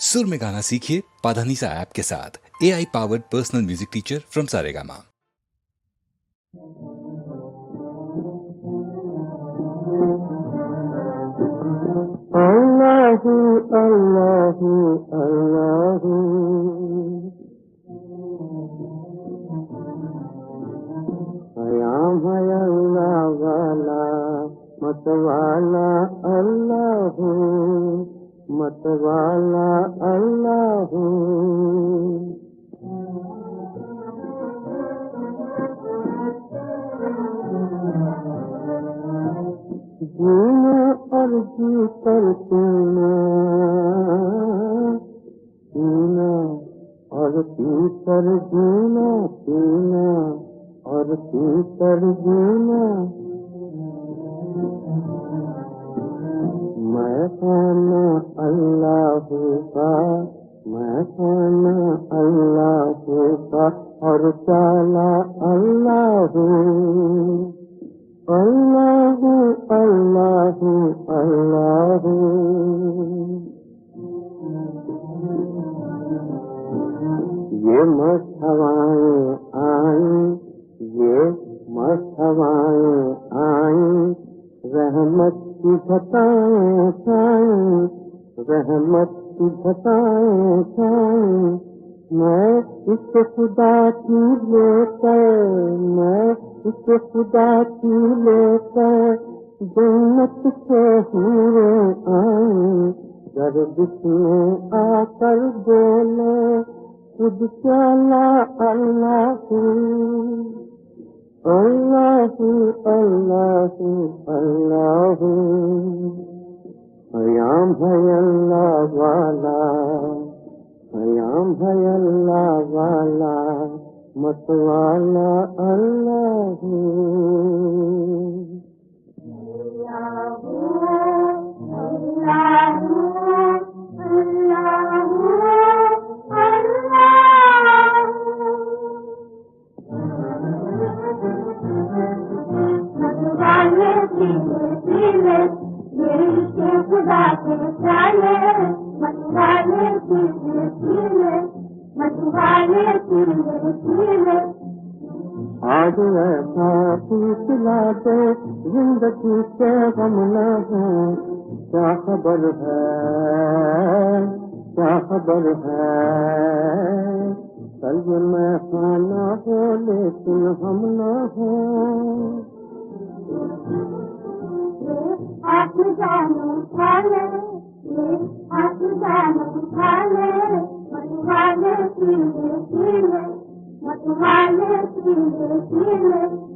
सुर में गाना सीखिए पाधानीसा ऐप के साथ। AI powered personal music teacher from Saregama. अल्लाहु अल्लाहु अल्लाहु कयाम है अल्लाह वाला मतवाला अल्लाहु मतवाला अल्लाहु जीना और जी कर पीना पीना और पी कर जीना पीना और पी कर जीना मैं खाना अल्लाह का मैं खाना अल्लाह का और चाला अल्लाह अल्लाहु अल्लाहु अल्लाहु ये मस्त हवाएं आई ये मस्त हवाएं आई रहमत की घटाएं छाई रहमत की घटाएं छाई मैं इस खुदा की लेकर मैं इस खुदा की लेकर जन्नत से हुए आए गर्दिश में आकर बोले खुद चला अल्लाहु अल्लाहु अल्लाहु अल्लाहु कयाम है अल्लाह वाला कयाम है अल्लाह वाला मतवाला अल्लाहु आज ऐसा पिला दे जिंदगी से गम न है क्या खबर है क्या खबर है कल मैं खाना हो लेकिन हम न हो आप जानो खाने आप जानो खाने मतवाले पीले पीले मतवाले पीले पीले